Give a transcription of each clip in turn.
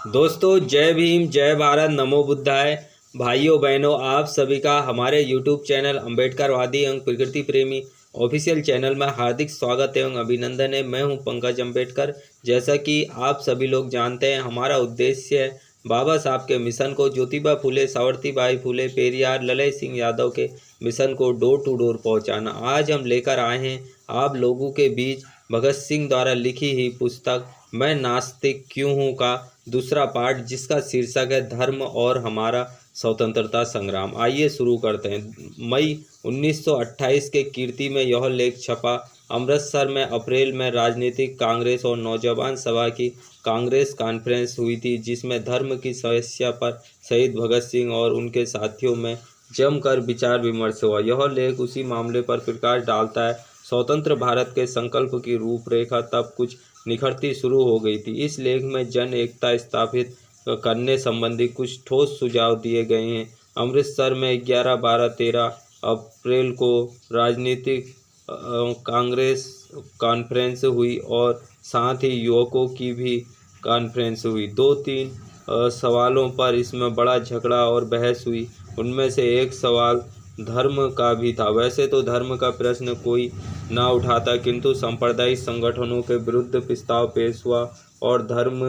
दोस्तों, जय भीम, जय भारत, नमो बुद्धाय। भाइयों बहनों, आप सभी का हमारे YouTube चैनल अम्बेडकरवादी एवं प्रकृति प्रेमी ऑफिशियल चैनल में हार्दिक स्वागत एवं अभिनंदन है। मैं हूं पंकज अम्बेडकर। जैसा कि आप सभी लोग जानते हैं, हमारा उद्देश्य है बाबा साहब के मिशन को, ज्योतिबा फुले, सावित्रीबाई फुले, पेरियार, ललय सिंह यादव के मिशन को डोर टू डोर पहुँचाना। आज हम लेकर आए हैं आप लोगों के बीच भगत सिंह द्वारा लिखी ही पुस्तक मैं नास्तिक क्यों हूँ का दूसरा पार्ट, जिसका शीर्षक है धर्म और हमारा स्वतंत्रता संग्राम। आइए शुरू करते हैं। मई 1928 के कीर्ति में यह लेख छपा। अमृतसर में अप्रैल में राजनीतिक कांग्रेस और नौजवान सभा की कांग्रेस कॉन्फ्रेंस हुई थी, जिसमें धर्म की समस्या पर शहीद भगत सिंह और उनके साथियों में जमकर विचार विमर्श हुआ। यह लेख उसी मामले पर प्रकाश डालता है। स्वतंत्र भारत के संकल्प की रूपरेखा तब कुछ निखरती शुरू हो गई थी। इस लेख में जन एकता स्थापित करने संबंधी कुछ ठोस सुझाव दिए गए हैं। अमृतसर में 11, 12, 13 अप्रैल को राजनीतिक कांग्रेस कॉन्फ्रेंस हुई और साथ ही युवकों की भी कॉन्फ्रेंस हुई। 2-3 सवालों पर इसमें बड़ा झगड़ा और बहस हुई। उनमें से एक सवाल धर्म का भी था। वैसे तो धर्म का प्रश्न कोई ना उठाता, किंतु सांप्रदायिक संगठनों के विरुद्ध प्रस्ताव पेश हुआ और धर्म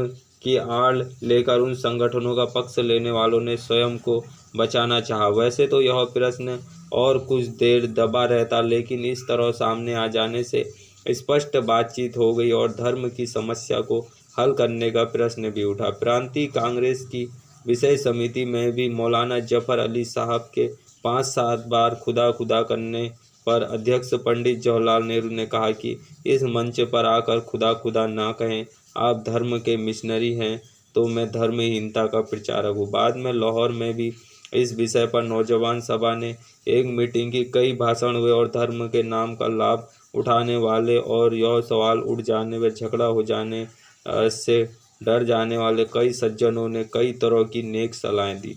की आड़ लेकर उन संगठनों का पक्ष लेने वालों ने स्वयं को बचाना चाहा। वैसे तो यह प्रश्न और कुछ देर दबा रहता, लेकिन इस तरह सामने आ जाने से स्पष्ट बातचीत हो गई और धर्म की समस्या को हल करने का प्रश्न भी उठा। प्रांतीय कांग्रेस की विषय समिति में भी मौलाना जफर अली साहब के 5-7 बार खुदा खुदा करने पर अध्यक्ष पंडित जवाहरलाल नेहरू ने कहा कि इस मंच पर आकर खुदा खुदा ना कहें, आप धर्म के मिशनरी हैं तो मैं धर्महीनता का प्रचारक हूँ। बाद में लाहौर में भी इस विषय पर नौजवान सभा ने एक मीटिंग की, कई भाषण हुए और धर्म के नाम का लाभ उठाने वाले और यह सवाल उठ जाने व झगड़ा हो जाने से डर जाने वाले कई सज्जनों ने कई तरह की नेक सलाहें दी।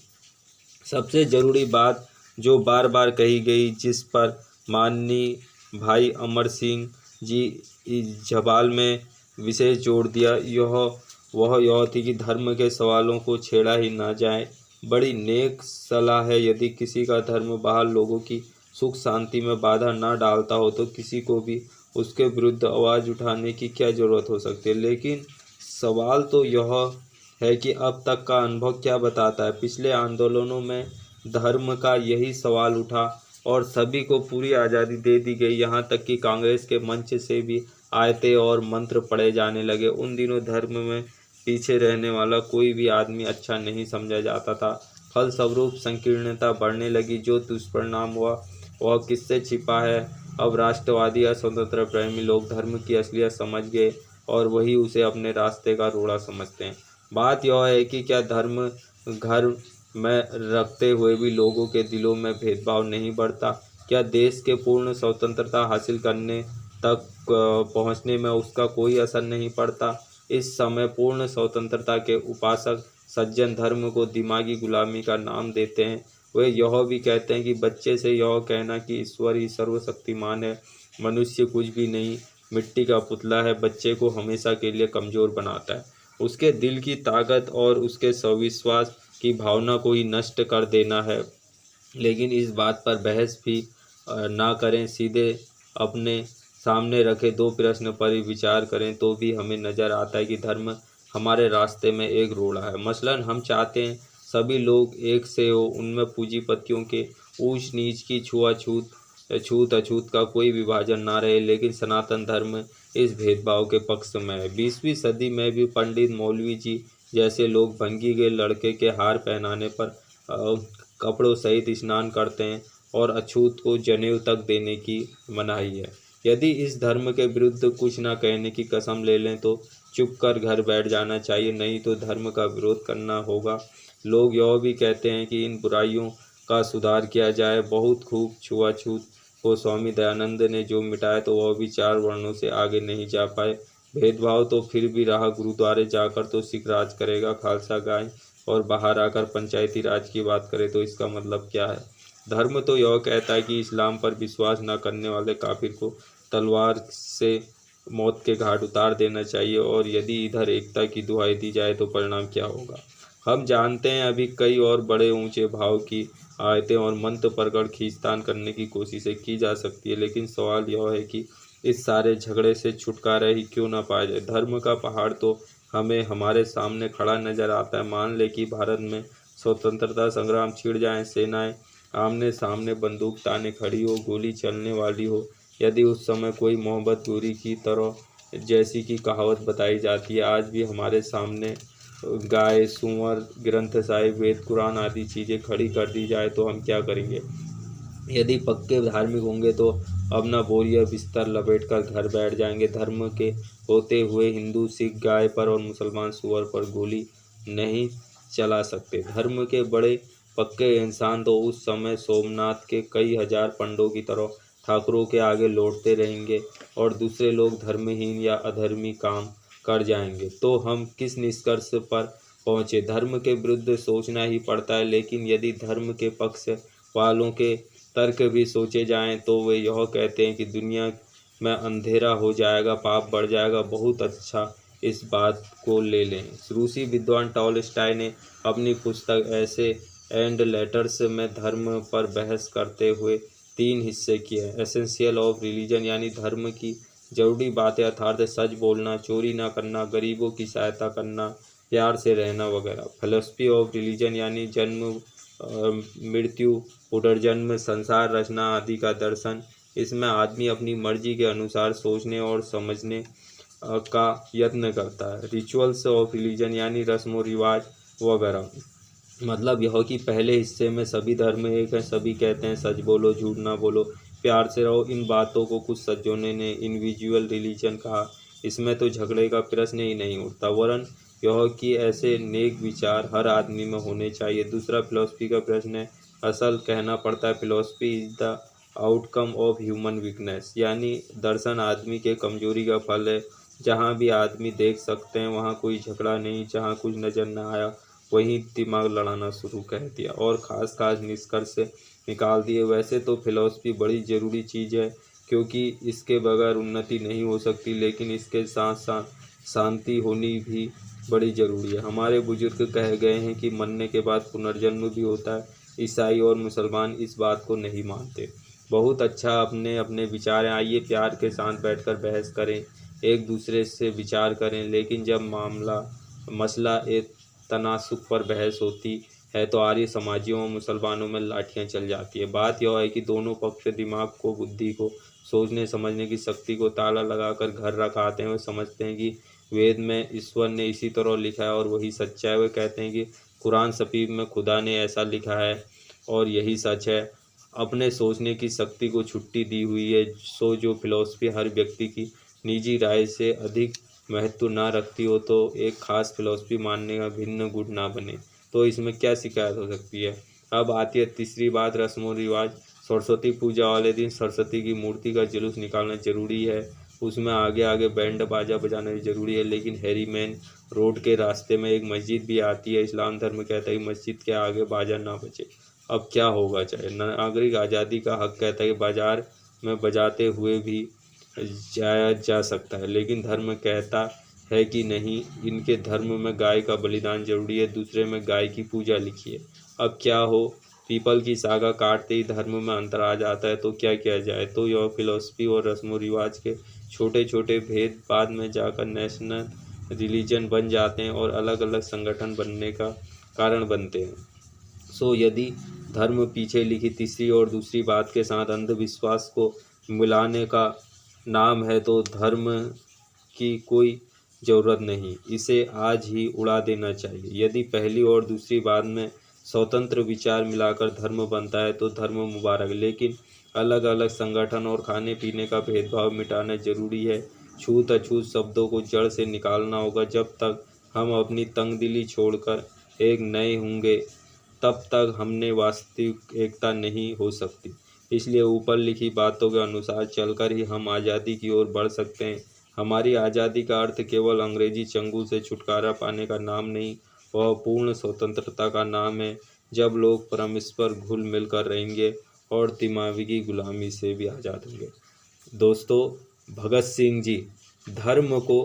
सबसे ज़रूरी बात जो बार बार कही गई, जिस पर माननीय भाई अमर सिंह जी इस जबाल में विशेष जोर दिया, यह थी कि धर्म के सवालों को छेड़ा ही ना जाए। बड़ी नेक सलाह है। यदि किसी का धर्म बाहर लोगों की सुख शांति में बाधा ना डालता हो तो किसी को भी उसके विरुद्ध आवाज़ उठाने की क्या ज़रूरत हो सकती है। लेकिन सवाल तो यह है कि अब तक का अनुभव क्या बताता है। पिछले आंदोलनों में धर्म का यही सवाल उठा और सभी को पूरी आज़ादी दे दी गई। यहाँ तक कि कांग्रेस के मंच से भी आयतें और मंत्र पढ़े जाने लगे। उन दिनों धर्म में पीछे रहने वाला कोई भी आदमी अच्छा नहीं समझा जाता था। फलस्वरूप संकीर्णता बढ़ने लगी। जो दुष्परिणाम हुआ वह किससे छिपा है। अब राष्ट्रवादी या स्वतंत्र प्रेमी लोग धर्म की असलियत समझ गए और वही उसे अपने रास्ते का रोड़ा समझते हैं। बात यह है कि क्या धर्म घर में रखते हुए भी लोगों के दिलों में भेदभाव नहीं बढ़ता? क्या देश के पूर्ण स्वतंत्रता हासिल करने तक पहुंचने में उसका कोई असर नहीं पड़ता? इस समय पूर्ण स्वतंत्रता के उपासक सज्जन धर्म को दिमागी गुलामी का नाम देते हैं। वे यह भी कहते हैं कि बच्चे से यह कहना कि ईश्वर ही सर्वशक्तिमान है, मनुष्य कुछ भी नहीं, मिट्टी का पुतला है, बच्चे को हमेशा के लिए कमज़ोर बनाता है। उसके दिल की ताकत और उसके स्विश्वास की भावना को ही नष्ट कर देना है। लेकिन इस बात पर बहस भी ना करें, सीधे अपने सामने रखे दो प्रश्न पर ही विचार करें तो भी हमें नज़र आता है कि धर्म हमारे रास्ते में एक रोड़ा है। मसलन हम चाहते हैं सभी लोग एक से हो, उनमें पूंजीपतियों के ऊंच नीच की छूत अछूत का कोई विभाजन ना रहे। लेकिन सनातन धर्म इस भेदभाव के पक्ष में है। 20वीं सदी में भी पंडित मौलवी जी जैसे लोग भंगी के लड़के के हार पहनाने पर कपड़ों सहित स्नान करते हैं और अछूत को जनेऊ तक देने की मनाही है। यदि इस धर्म के विरुद्ध कुछ न कहने की कसम ले लें तो चुप कर घर बैठ जाना चाहिए, नहीं तो धर्म का विरोध करना होगा। लोग यह भी कहते हैं कि इन बुराइयों का सुधार किया जाए। बहुत खूब, छुआछूत को स्वामी दयानंद ने जो मिटाया तो वह भी 4 वर्णों से आगे नहीं जा पाए। भेदभाव तो फिर भी रहा, गुरुद्वारे जाकर तो सिख राज करेगा, खालसा गाय और बाहर आकर पंचायती राज की बात करे तो इसका मतलब क्या है? धर्म तो यह कहता है कि इस्लाम पर विश्वास न करने वाले काफिर को तलवार से मौत के घाट उतार देना चाहिए। और यदि इधर एकता की दुहाई दी जाए तो परिणाम क्या होगा। हम जानते हैं अभी कई और बड़े ऊंचे भाव की आयतें और मंत्र पढ़कर खींचतान करने की कोशिशें की जा सकती है, लेकिन सवाल यह है कि इस सारे झगड़े से छुटकारा ही क्यों ना पाया जाए। धर्म का पहाड़ तो हमें हमारे सामने खड़ा नजर आता है। मान ले कि भारत में स्वतंत्रता संग्राम छिड़ जाए, सेनाएं आमने सामने बंदूक ताने खड़ी हो, गोली चलने वाली हो। यदि उस समय कोई मोहब्बत दूरी की तरह जैसी की कहावत बताई जाती है, आज भी हमारे सामने गाय, सूअर, ग्रंथ साहिब, वेद, कुरान आदि चीज़ें खड़ी कर दी जाए तो हम क्या करेंगे। यदि पक्के धार्मिक होंगे तो अपना बोरिया बिस्तर लपेटकर घर बैठ जाएंगे। धर्म के होते हुए हिंदू, सिख गाय पर और मुसलमान सूअर पर गोली नहीं चला सकते। धर्म के बड़े पक्के इंसान तो उस समय सोमनाथ के कई हजार पंडों की तरह ठाकुरों के आगे लौटते रहेंगे और दूसरे लोग धर्महीन या अधर्मी काम कर जाएंगे। तो हम किस निष्कर्ष पर पहुँचे। धर्म के विरुद्ध सोचना ही पड़ता है, लेकिन यदि धर्म के पक्ष वालों के तर्क भी सोचे जाएं तो वे यह कहते हैं कि दुनिया में अंधेरा हो जाएगा, पाप बढ़ जाएगा। बहुत अच्छा, इस बात को ले लें। रूसी विद्वान टॉलस्टॉय ने अपनी पुस्तक ऐसे एंड लेटर्स में धर्म पर बहस करते हुए 3 हिस्से किए हैं। एसेंशियल ऑफ रिलीजन यानी धर्म की जरूरी बातें अर्थात सच बोलना, चोरी ना करना, गरीबों की सहायता करना, प्यार से रहना वगैरह। फिलॉसफी ऑफ रिलीजन यानी जन्म, मृत्यु, पुनर्जन्म, संसार रचना आदि का दर्शन। इसमें आदमी अपनी मर्जी के अनुसार सोचने और समझने का यत्न करता है। रिचुअल्स ऑफ रिलीजन यानी रस्म और रिवाज वगैरह। मतलब यह कि पहले हिस्से में सभी धर्म एक हैं, सभी कहते हैं सच बोलो, झूठ ना बोलो, प्यार से रहो। इन बातों को कुछ सज्जनों ने इंडिविजुअल रिलीजन कहा। इसमें तो झगड़े का प्रश्न ही नहीं उठता, वरन यह कि ऐसे नेक विचार हर आदमी में होने चाहिए। दूसरा फिलॉसफी का प्रश्न है। असल कहना पड़ता है philosophy is the outcome of human weakness यानी दर्शन आदमी के कमजोरी का फल है। जहाँ भी आदमी देख सकते हैं वहाँ कोई झगड़ा नहीं, जहाँ कुछ नज़र न आया वहीं दिमाग लड़ाना शुरू कर दिया और ख़ास खास निष्कर्ष निकाल दिए। वैसे तो फिलॉसफी बड़ी ज़रूरी चीज़ है, क्योंकि इसके बगैर उन्नति नहीं हो सकती, लेकिन इसके साथ साथ शांति होनी भी बड़ी ज़रूरी है। हमारे बुजुर्ग कह गए हैं कि मरने के बाद पुनर्जन्म भी होता है। ईसाई और मुसलमान इस बात को नहीं मानते। बहुत अच्छा, अपने अपने विचार हैं। आइए प्यार के साथ बैठकर बहस करें, एक दूसरे से विचार करें। लेकिन जब मसला एक तनासुक पर बहस होती है तो आर्य समाजियों और मुसलमानों में लाठियां चल जाती है। बात यह है कि दोनों पक्ष दिमाग को, बुद्धि को, सोचने समझने की शक्ति को ताला लगाकर घर रखाते हैं। वे समझते हैं कि वेद में ईश्वर ने इसी तरह लिखा है और वही सच्चा है। वे कहते हैं कि कुरान शरीफ में खुदा ने ऐसा लिखा है और यही सच है। अपने सोचने की शक्ति को छुट्टी दी हुई है। सो जो फिलॉसफी हर व्यक्ति की निजी राय से अधिक महत्व ना रखती हो तो एक खास फिलॉसफी मानने का भिन्न गुट ना बने, तो इसमें क्या शिकायत हो सकती है। अब आती है तीसरी बात, रस्म और रिवाज। सरस्वती पूजा वाले दिन सरस्वती की मूर्ति का जुलूस निकालना जरूरी है। उसमें आगे आगे बैंड बाजा बजाना भी जरूरी है, लेकिन हैरीमैन रोड के रास्ते में एक मस्जिद भी आती है। इस्लाम धर्म कहता है कि मस्जिद के आगे बाजा ना बजे। अब क्या होगा। चाहे नागरिक आज़ादी का हक कहता है कि बाजार में बजाते हुए भी जाया जा सकता है, लेकिन धर्म कहता है कि नहीं, इनके धर्म में गाय का बलिदान जरूरी है, दूसरे में गाय की पूजा लिखी है। अब क्या हो, पीपल की सागा काटते ही धर्म में अंतर आ जाता है तो क्या किया जाए। तो यह फिलॉसफी और रस्म रिवाज के छोटे छोटे भेद बाद में जाकर नेशनल रिलीजन बन जाते हैं और अलग अलग संगठन बनने का कारण बनते हैं। सो यदि धर्म पीछे लिखी तीसरी और दूसरी बात के साथ अंधविश्वास को मिलाने का नाम है तो धर्म की कोई ज़रूरत नहीं, इसे आज ही उड़ा देना चाहिए। यदि पहली और दूसरी बात में स्वतंत्र विचार मिलाकर धर्म बनता है तो धर्म मुबारक, लेकिन अलग अलग संगठन और खाने पीने का भेदभाव मिटाना जरूरी है। छूत अछूत शब्दों को जड़ से निकालना होगा। जब तक हम अपनी तंगदिली छोड़कर एक नए होंगे तब तक हमने वास्तविक एकता नहीं हो सकती। इसलिए ऊपर लिखी बातों के अनुसार चलकर ही हम आज़ादी की ओर बढ़ सकते हैं। हमारी आज़ादी का अर्थ केवल अंग्रेजी चंगुल से छुटकारा पाने का नाम नहीं, वह पूर्ण स्वतंत्रता का नाम है। जब लोग परमेश्वर घुल मिल कर रहेंगे और दिमागी गुलामी से भी आज़ाद होंगे। दोस्तों, भगत सिंह जी धर्म को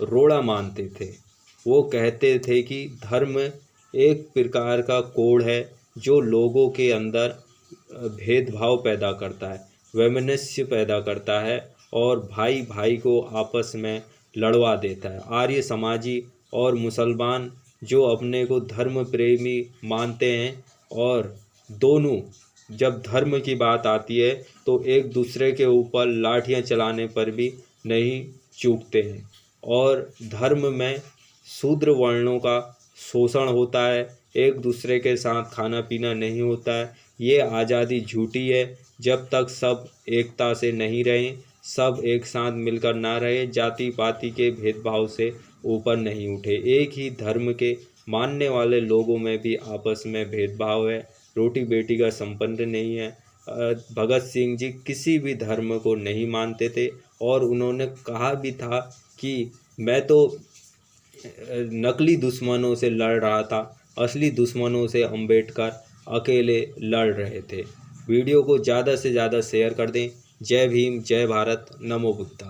रोड़ा मानते थे। वो कहते थे कि धर्म एक प्रकार का कोड है जो लोगों के अंदर भेदभाव पैदा करता है, वैमनस्य पैदा करता है और भाई भाई को आपस में लड़वा देता है। आर्य समाजी और मुसलमान जो अपने को धर्म प्रेमी मानते हैं और दोनों जब धर्म की बात आती है तो एक दूसरे के ऊपर लाठियां चलाने पर भी नहीं चूकते हैं। और धर्म में शूद्र वर्णों का शोषण होता है, एक दूसरे के साथ खाना पीना नहीं होता है। ये आज़ादी झूठी है। जब तक सब एकता से नहीं रहें, सब एक साथ मिलकर ना रहे, जाति पाति के भेदभाव से ऊपर नहीं उठे, एक ही धर्म के मानने वाले लोगों में भी आपस में भेदभाव है, रोटी बेटी का संबंध नहीं है। भगत सिंह जी किसी भी धर्म को नहीं मानते थे और उन्होंने कहा भी था कि मैं तो नकली दुश्मनों से लड़ रहा था, असली दुश्मनों से अंबेडकर अकेले लड़ रहे थे। वीडियो को ज़्यादा से ज़्यादा शेयर कर दें। जय भीम, जय भारत, नमो बुद्धाय।